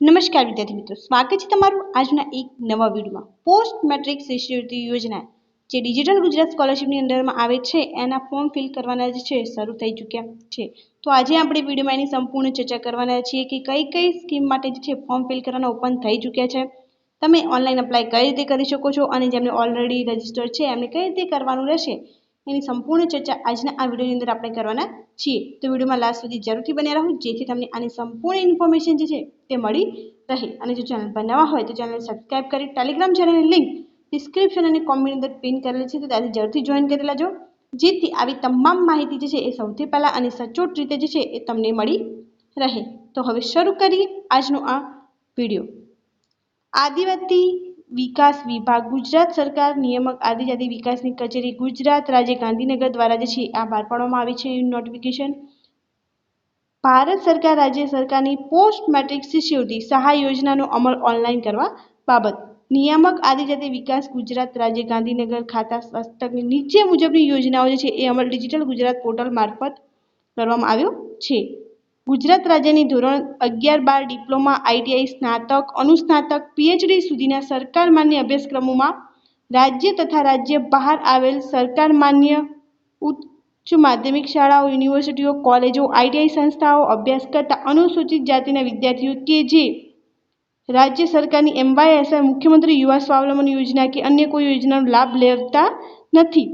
નમસ્કાર વિદ્યાર્થી મિત્રો, સ્વાગત છે તમારું આજના એક નવા વિડીયોમાં. પોસ્ટ મેટ્રિક શિષ્યવૃત્તિ યોજના જે ડિજિટલ ગુજરાત સ્કોલરશિપની અંડરમાં આવે છે એના ફોર્મ ફિલ કરવાના જે છે શરૂ થઈ ચૂક્યા છે. તો આજે આપણે વિડીયોમાં એની સંપૂર્ણ ચર્ચા કરવાના છીએ કે કઈ કઈ સ્કીમ માટે જે છે ફોર્મ ફિલ કરવાના ઓપન થઈ ચૂક્યા છે, તમે ઓનલાઈન અપ્લાય કઈ રીતે કરી શકો છો અને જેમને ઓલરેડી રજીસ્ટર છે એમને કઈ રીતે કરવાનું રહેશે એની સંપૂર્ણ ચર્ચા આજના આ વિડીયોની અંદર આપણે કરવાના છીએ. તો વિડીયોમાં લાસ્ટ સુધી જરૂરથી બન્યા રહો જેથી તમને આની સંપૂર્ણ ઇન્ફોર્મેશન જે છે તે મળી રહે. અને જો ચેનલ પર નવા હોય તો ચેનલ સબસ્ક્રાઇબ કરી ટેલિગ્રામ ચેનલની લિંક ડિસ્ક્રિપ્શન અને કોમેન્ટ અંદર પિન કરેલી છે, તો ત્યાંથી જરૂરથી જોઈન કરી લેજો જેથી આવી તમામ માહિતી જે છે એ સૌથી પહેલાં અને સચોટ રીતે જે છે એ તમને મળી રહે. તો હવે શરૂ કરીએ આજનો આ વિડીયો. આદિવાસી વિકાસ વિભાગ ગુજરાત સરકાર નિયામક આદિજાતિ વિકાસની કચેરી ગુજરાત રાજ્ય ગાંધીનગર દ્વારા જે છે આ બહાર પાડવામાં આવી છે નોટિફિકેશન. ભારત સરકાર રાજ્ય સરકારની પોસ્ટ મેટ્રિક શિષ્યવૃત્તિ સહાય યોજનાનો અમલ ઓનલાઈન કરવા બાબત નિયામક આદિજાતિ વિકાસ ગુજરાત રાજ્ય ગાંધીનગર ખાતા હસ્તકની નીચે મુજબની યોજનાઓ જે છે એ અમલ ડિજિટલ ગુજરાત પોર્ટલ મારફત કરવામાં આવ્યો છે. ગુજરાત રાજ્યની ધોરણ 11-12 ડિપ્લોમા, આઈટીઆઈ, સ્નાતક, અનુસ્નાતક, પીએચડી સુધીના સરકાર માન્ય અભ્યાસક્રમોમાં રાજ્ય તથા રાજ્ય બહાર આવેલ સરકાર માન્ય ઉચ્ચ માધ્યમિક શાળાઓ, યુનિવર્સિટીઓ, કોલેજો, આઈટીઆઈ સંસ્થાઓ અભ્યાસ કરતા અનુસૂચિત જાતિના વિદ્યાર્થીઓ કે જે રાજ્ય સરકારની એમવાયએસઆઈ મુખ્યમંત્રી યુવા સ્વાવલંબન યોજના કે અન્ય કોઈ યોજનાનો લાભ લેતા નથી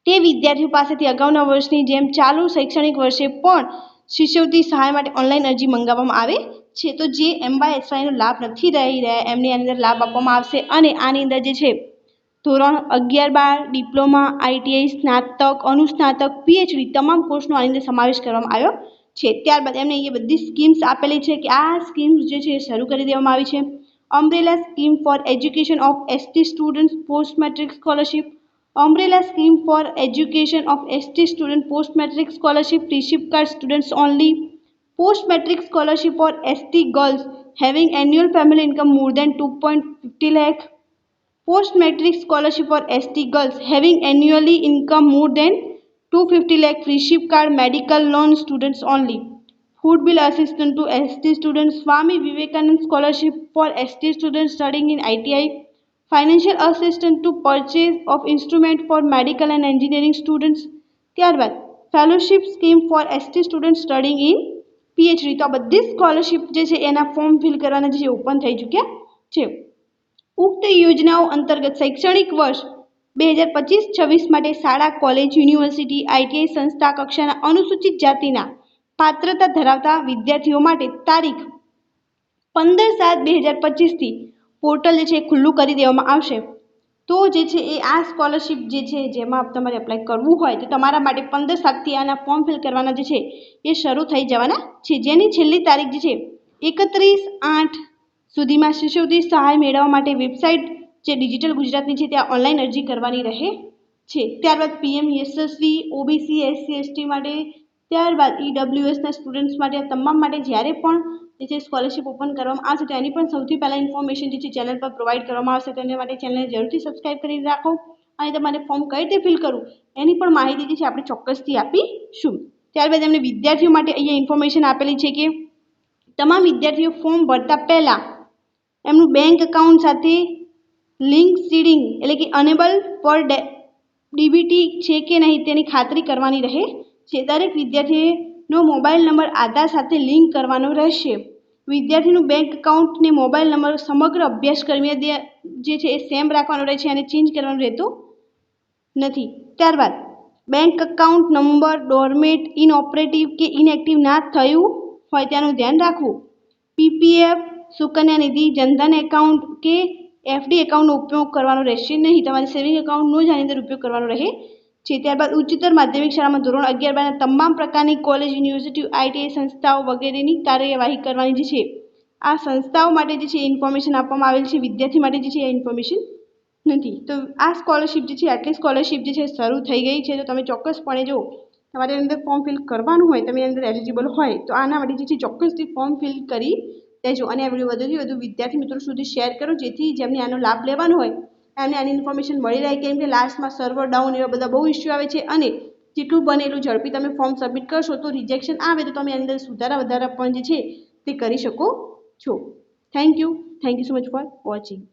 તે વિદ્યાર્થીઓ પાસેથી અગાઉના વર્ષની જેમ ચાલુ શૈક્ષણિક વર્ષે પણ શિષ્યવૃત્તિ સહાય માટે ઓનલાઈન અરજી મંગાવવામાં આવે છે. તો જે એમવાયએસઆઈનો લાભ નથી લઈ રહ્યા એમને અંદર લાભ આપવામાં આવશે અને આની અંદર જે છે ધોરણ 11-12 ડિપ્લોમા, આઈટીઆઈ, સ્નાતક, અનુસ્નાતક, પીએચડી તમામ કોર્સનો આની અંદર સમાવેશ કરવામાં આવ્યો છે. ત્યારબાદ એમને એ બધી સ્કીમ્સ આપેલી છે કે આ સ્કીમ્સ જે છે શરૂ કરી દેવામાં આવી છે. Umbrella scheme for education of ST students post matric scholarship, umbrella scheme for education of ST student post matric scholarship, receipt card students only, post matric scholarship for ST girls having annual family income more than 2.50 lakh, post matric scholarship for ST girls having annually income more than 250 lakh, free ship card, medical loan students only, food bill assistance to ST students, Swami Vivekanand scholarship for ST students studying in ITI, financial assistance to purchase of instrument for medical and engineering students. ત્યારબાદ fellowship scheme for ST student studying in PhD. તો આ બધી scholarship જે છે એના form fill કરવાના જે open થઈ ચૂક્યા છે. ઉક્ત યોજનાઓ અંતર્ગત શૈક્ષણિક વર્ષ 2025-26 માટે શાળા, કોલેજ, યુનિવર્સિટી, આઈટીઆઈ સંસ્થા કક્ષાના અનુસૂચિત જાતિના પાત્રતા ધરાવતા વિદ્યાર્થીઓ માટે તારીખ 15/7/2025 થી પોર્ટલ જે છે ખુલ્લું કરી દેવામાં આવશે. તો જે છે એ આ સ્કોલરશિપ જે છે જેમાં તમારે એપ્લાય કરવું હોય તો તમારા માટે 15/7 આના ફોર્મ ફિલ કરવાના જે છે એ શરૂ થઈ જવાના છે, જેની છેલ્લી તારીખ જે છે 31/8 સુધીમાં શિષ્યવૃત્તિ સહાય મેળવવા માટે વેબસાઇટ જે ડિજિટલ ગુજરાતની છે ત્યાં ઓનલાઈન અરજી કરવાની રહે છે. ત્યારબાદ પીએમ યશસ્વી, ઓબીસી, એસસી એસટી માટે, ત્યારબાદ ઈડબ્લ્યુએસના સ્ટુડન્ટ્સ માટે આ તમામ માટે જ્યારે પણ જે છે સ્કોલરશિપ ઓપન કરવામાં આવશે તો એની પણ સૌથી પહેલાં ઇન્ફોર્મેશન જે છે ચેનલ પર પ્રોવાઈડ કરવામાં આવશે. તો એના માટે ચેનલને જરૂરથી સબસ્ક્રાઈબ કરી રાખો અને તમારે ફોર્મ કઈ રીતે ફિલ કરવું એની પણ માહિતી જે છે આપણે ચોક્કસથી આપીશું. ત્યારબાદ એમને વિદ્યાર્થીઓ માટે અહીંયા ઇન્ફોર્મેશન આપેલી છે કે તમામ વિદ્યાર્થીઓ ફોર્મ ભરતા પહેલાં એમનું બેંક એકાઉન્ટ સાથે લિંક સીડિંગ એટલે કે અનેબલ ફોર ડીબીટી છે કે નહીં તેની ખાતરી કરવાની રહે છે. દરેક વિદ્યાર્થીનો મોબાઈલ નંબર આધાર સાથે લિંક કરવાનો રહેશે. વિદ્યાર્થીનું બેંક એકાઉન્ટ ને મોબાઈલ નંબર સમગ્ર અભ્યાસક્રમીય જે છે એ સેમ રાખવાનો રહે છે અને ચેન્જ કરવાનું રહેતું નથી. ત્યારબાદ બેંક એકાઉન્ટ નંબર ડોરમેટ, ઇનઓપરેટિવ કે ઇનએક્ટિવ ના થયું હોય તેનું ધ્યાન રાખવું. પીપીએફ, સુકન્યા નિધિ, જનધન એકાઉન્ટ કે એફડી એકાઉન્ટનો ઉપયોગ કરવાનો રહેશે નહીં. તમારે સેવિંગ એકાઉન્ટનો જ આની અંદર ઉપયોગ કરવાનો રહે છે. ત્યારબાદ ઉચ્ચતર માધ્યમિક શાળામાં ધોરણ 11-12 તમામ પ્રકારની કોલેજ, યુનિવર્સિટી, આઈટીઆઈ સંસ્થાઓ વગેરેની કાર્યવાહી કરવાની જે છે આ સંસ્થાઓ માટે જે છે ઇન્ફોર્મેશન આપવામાં આવેલ છે, વિદ્યાર્થી માટે જે છે એ ઇન્ફોર્મેશન નથી. તો આ સ્કોલરશિપ જે છે આટલી સ્કોલરશિપ જે છે શરૂ થઈ ગઈ છે. તો તમે ચોક્કસપણે જો તમારે અંદર ફોર્મ ફિલ કરવાનું હોય, તમે અંદર એલિજિબલ હોય તો આના માટે જે છે ચોક્કસથી ફોર્મ ફિલ કરી દેજો અને આ વિડીયો વધુથી વધુ વિદ્યાર્થી મિત્રો સુધી શેર કરો જેથી જેમને આનો લાભ લેવાનો હોય એમને આની ઇન્ફોર્મેશન મળી રહે. કેમ કે લાસ્ટમાં સર્વર ડાઉન એવા બધા બહુ ઇસ્યુ આવે છે અને જેટલું બને એટલું ઝડપી તમે ફોર્મ સબમિટ કરશો તો રિજેક્શન આવે તો તમે અંદર સુધારા વધારા પણ જે છે તે કરી શકો છો. Thank you so much for watching.